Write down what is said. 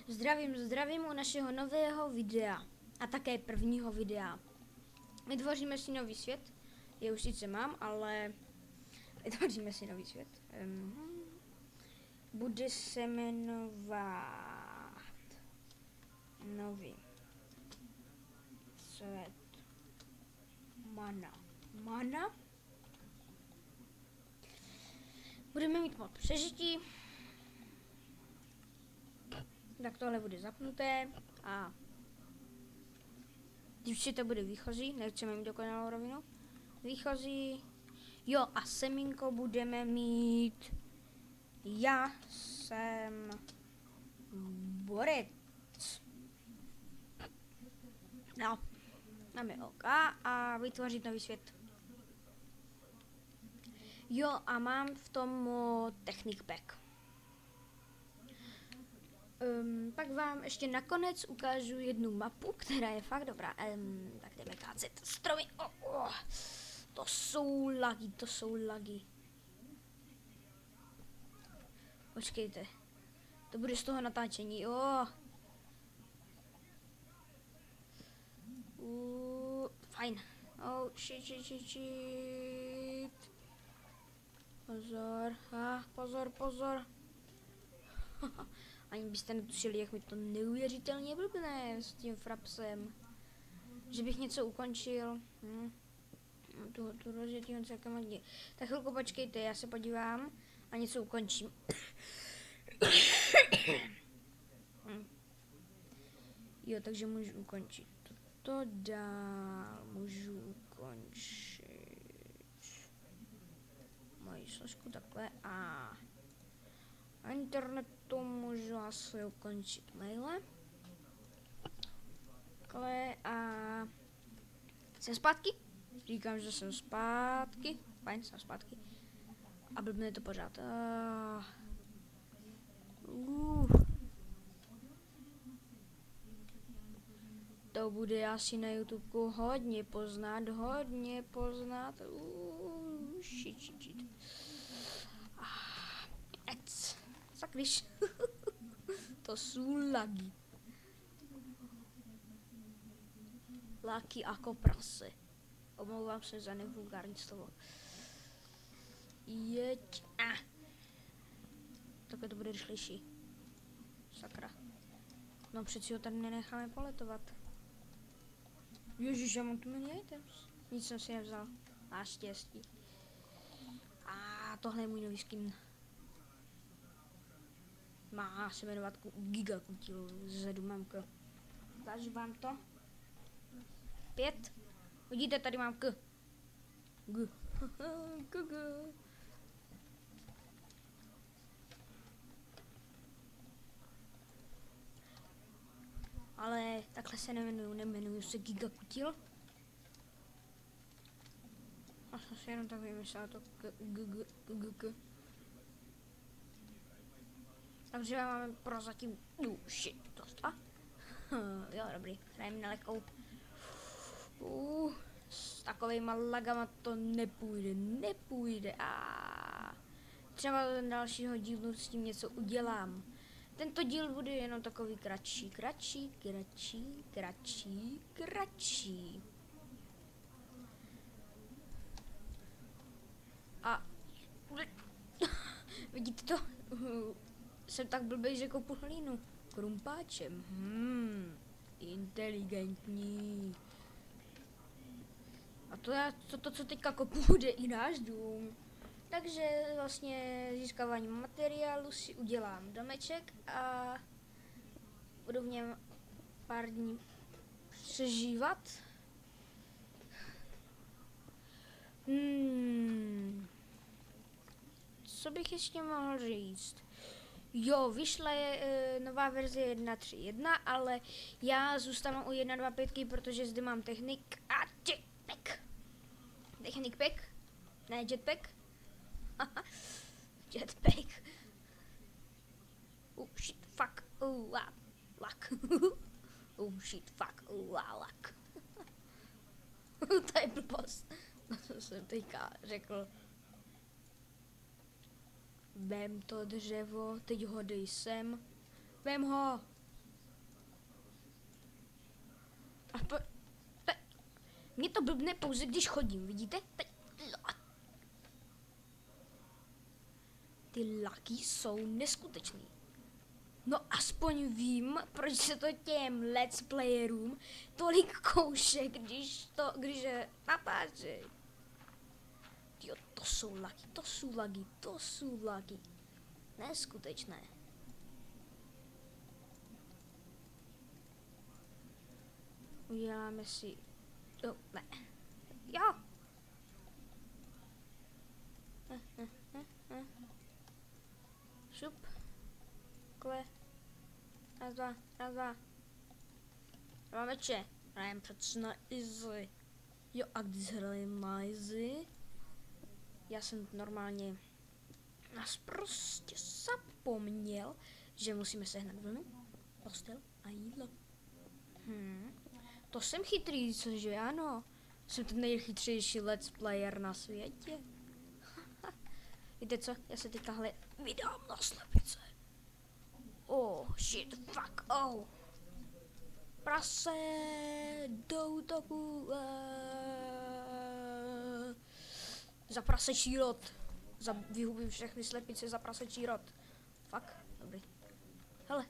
Zdravím u našeho nového videa a také prvního videa. Vytvoříme si nový svět, je už sice mám, ale vytvoříme si nový svět. Bude se jmenovat nový svět Mana. Budeme mít mod přežití. Tak tohle bude zapnuté a když to bude výchozí, nechceme mít dokonalou rovinu. Výchozí, jo, a semínko budeme mít. Já jsem borec. No, máme OK a vytvořit nový svět. Jo, a mám v tom Technic Pack. Pak vám ještě nakonec ukážu jednu mapu, která je fakt dobrá. Tak jdeme kácet stromy. To jsou lagy. Počkejte. To bude z toho natáčení, jo. Fajn. Shit. Pozor. Ani byste netušili, jak mi to neuvěřitelně blbne s tím frapsem. Že bych něco ukončil. Tu rozjetýho celkem hodně. Tak chvilku počkejte, já se podívám a něco ukončím. Jo, takže můžu ukončit toto dál. Můžu ukončit moji složku takhle a internetu můžu asi ukončit maile. Takhle a jsem zpátky. Říkám, že jsem zpátky. Fajn, jsem zpátky. A blbne to pořád. To bude asi na YouTubeku hodně poznat. Shit. Sakryš. To jsou lagy. Laky jako prase. Omlouvám se za nevulgární slovo. Jeď. Takhle to bude rychlejší. Sakra. No přeci ho tady nenecháme poletovat. Ježiš, já mám tu méně items. Nic jsem si nevzal. Naštěstí. Tohle je můj nový skin. Má se jmenovat Giga Kutil. Zezadu mamka. Ukážu vám to. 5. Vidíte, tady mám G. Ale takhle se nemenuju se Giga Kutil. A jsem si jenom tak vymyslel to G. Takže máme prozatím shit, dost. Jo, dobrý, hrajeme na lehkou. S takovýma lagama to nepůjde. Třeba do dalšího dílu s tím něco udělám. Tento díl bude jenom takový kratší. A vidíte to? Jsem tak blbej, že koupu hlínu. Krumpáčem. Inteligentní. A to, co teďka kopu, bude i náš dům. Takže vlastně získáváním materiálu si udělám domeček a budu v něm pár dní přežívat. Co bych ještě mohl říct? Jo, vyšla je nová verze 1.3.1, ale já zůstanu u 1.2.5, protože zde mám Technic a Jetpack. Technic Pack? Ne, Jetpack? Jetpack. Shit, fuck, luck. Shit, fuck, luck. To je blbost. To jsem teďka řekl. Vem to dřevo, teď ho dej sem. Vem ho. Mě to blbne pouze, když chodím, vidíte? Ty laky jsou neskutečný. No aspoň vím, proč se to těm let's playerům tolik kouše, když je natáčej. Jo, to jsou laky. Neskutečné. Uděláme si... Jo, ne. Jo! Šup. Kle. Raz, dva. Dva meče. Hrajem přece na easy. Jo, a když hrajem na easy, já jsem normálně prostě zapomněl, že musíme sehnat vlnu, postel a jídlo. To jsem chytrý, cože ano. Jsem ten nejchytřejší let's player na světě. Víte co, já se teďka vydám na slepice. Oh, shit, fuck, oh. Prase, do útoku. Za prasečí rod. Vyhubím všechny slepice za prasečí rod. Fuck, dobrý. Hele,